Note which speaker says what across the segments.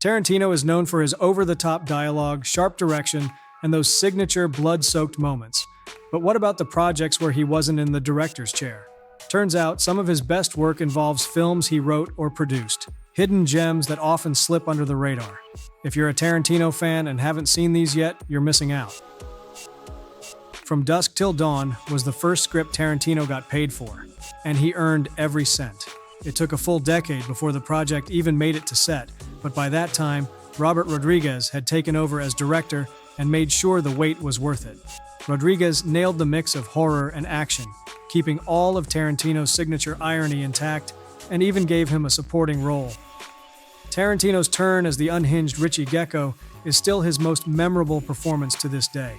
Speaker 1: Tarantino is known for his over-the-top dialogue, sharp direction, and those signature blood-soaked moments. But what about the projects where he wasn't in the director's chair? Turns out some of his best work involves films he wrote or produced, hidden gems that often slip under the radar. If you're a Tarantino fan and haven't seen these yet, you're missing out. From Dusk Till Dawn was the first script Tarantino got paid for, and he earned every cent. It took a full decade before the project even made it to set, but by that time, Robert Rodriguez had taken over as director and made sure the wait was worth it. Rodriguez nailed the mix of horror and action, keeping all of Tarantino's signature irony intact, and even gave him a supporting role. Tarantino's turn as the unhinged Richie Gecko is still his most memorable performance to this day.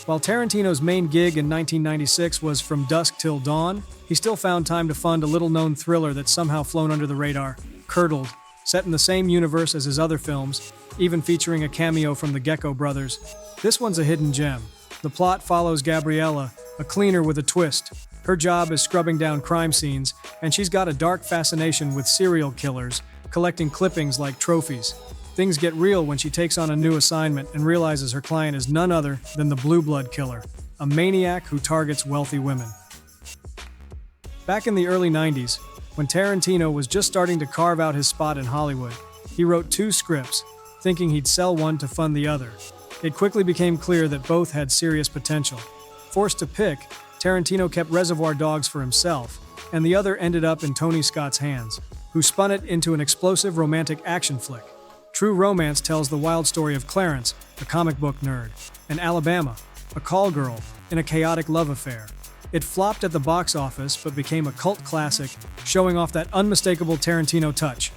Speaker 1: While Tarantino's main gig in 1996 was From Dusk Till Dawn, he still found time to fund a little-known thriller that's somehow flown under the radar, Curdled, set in the same universe as his other films, even featuring a cameo from the Gecko brothers. This one's a hidden gem. The plot follows Gabriella, a cleaner with a twist. Her job is scrubbing down crime scenes, and she's got a dark fascination with serial killers, collecting clippings like trophies. Things get real when she takes on a new assignment and realizes her client is none other than the Blue Blood Killer, a maniac who targets wealthy women. Back in the early 90s, when Tarantino was just starting to carve out his spot in Hollywood, he wrote two scripts, thinking he'd sell one to fund the other. It quickly became clear that both had serious potential. Forced to pick, Tarantino kept Reservoir Dogs for himself, and the other ended up in Tony Scott's hands, who spun it into an explosive romantic action flick. True Romance tells the wild story of Clarence, a comic book nerd, and Alabama, a call girl, in a chaotic love affair. It flopped at the box office but became a cult classic, showing off that unmistakable Tarantino touch.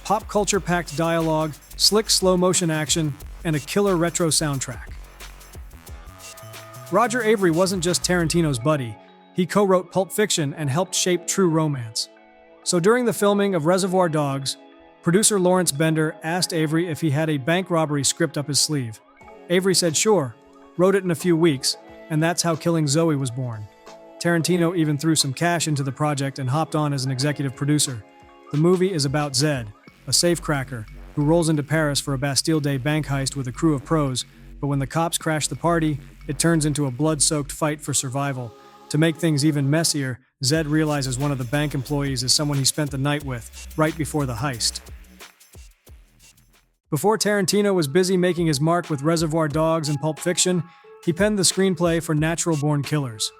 Speaker 1: Pop culture-packed dialogue, slick slow-motion action, and a killer retro soundtrack. Roger Avery wasn't just Tarantino's buddy. He co-wrote Pulp Fiction and helped shape True Romance. So during the filming of Reservoir Dogs, producer Lawrence Bender asked Avery if he had a bank robbery script up his sleeve. Avery said sure, wrote it in a few weeks, and that's how Killing Zoe was born. Tarantino even threw some cash into the project and hopped on as an executive producer. The movie is about Zed, a safecracker, who rolls into Paris for a Bastille Day bank heist with a crew of pros, but when the cops crash the party, it turns into a blood-soaked fight for survival. To make things even messier, Zed realizes one of the bank employees is someone he spent the night with, right before the heist. Before Tarantino was busy making his mark with Reservoir Dogs and Pulp Fiction, he penned the screenplay for Natural Born Killers.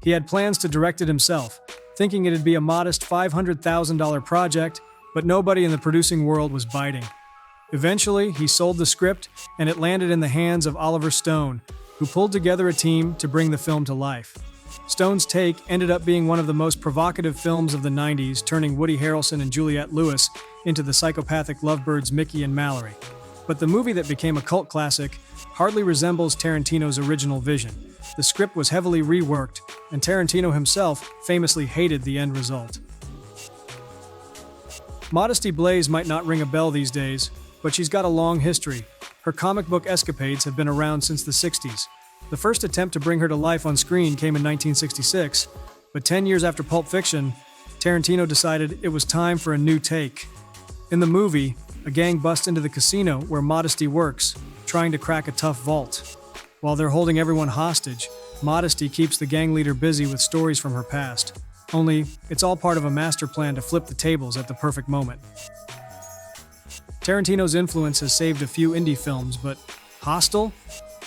Speaker 1: He had plans to direct it himself, thinking it'd be a modest $500,000 project, but nobody in the producing world was biting. Eventually, he sold the script, and it landed in the hands of Oliver Stone, who pulled together a team to bring the film to life. Stone's take ended up being one of the most provocative films of the 90s, turning Woody Harrelson and Juliette Lewis into the psychopathic lovebirds Mickey and Mallory. But the movie that became a cult classic hardly resembles Tarantino's original vision. The script was heavily reworked, and Tarantino himself famously hated the end result. Modesty Blaise might not ring a bell these days, but she's got a long history. Her comic book escapades have been around since the 60s. The first attempt to bring her to life on screen came in 1966, but 10 years after Pulp Fiction, Tarantino decided it was time for a new take. In the movie, a gang busts into the casino where Modesty works, trying to crack a tough vault. While they're holding everyone hostage, Modesty keeps the gang leader busy with stories from her past. Only, it's all part of a master plan to flip the tables at the perfect moment. Tarantino's influence has saved a few indie films, but Hostel?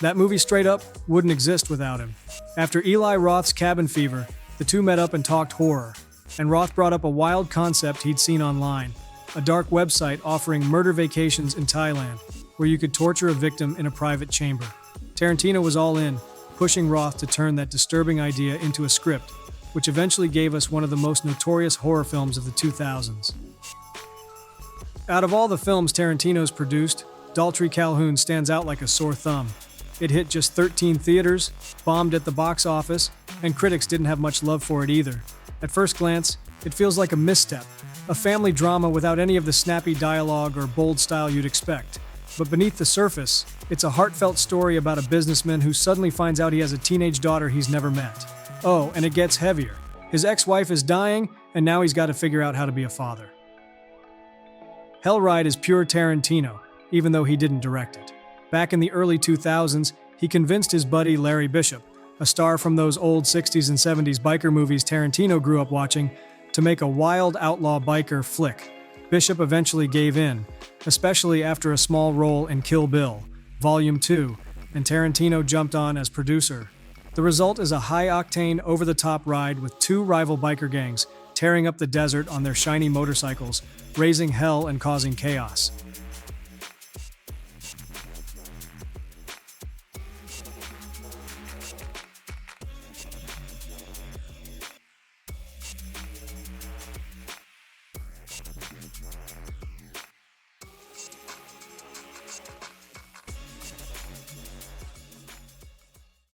Speaker 1: That movie straight up wouldn't exist without him. After Eli Roth's Cabin Fever, the two met up and talked horror, and Roth brought up a wild concept he'd seen online, a dark website offering murder vacations in Thailand, where you could torture a victim in a private chamber. Tarantino was all in, pushing Roth to turn that disturbing idea into a script, which eventually gave us one of the most notorious horror films of the 2000s. Out of all the films Tarantino's produced, Dalton Calhoun stands out like a sore thumb. It hit just 13 theaters, bombed at the box office, and critics didn't have much love for it either. At first glance, it feels like a misstep, a family drama without any of the snappy dialogue or bold style you'd expect. But beneath the surface, it's a heartfelt story about a businessman who suddenly finds out he has a teenage daughter he's never met. Oh, and it gets heavier. His ex-wife is dying, and now he's got to figure out how to be a father. Hellride is pure Tarantino, even though he didn't direct it. Back in the early 2000s, he convinced his buddy Larry Bishop, a star from those old 60s and 70s biker movies Tarantino grew up watching, to make a wild outlaw biker flick. Bishop eventually gave in, especially after a small role in Kill Bill, Volume 2, and Tarantino jumped on as producer. The result is a high-octane, over-the-top ride with two rival biker gangs tearing up the desert on their shiny motorcycles, raising hell and causing chaos.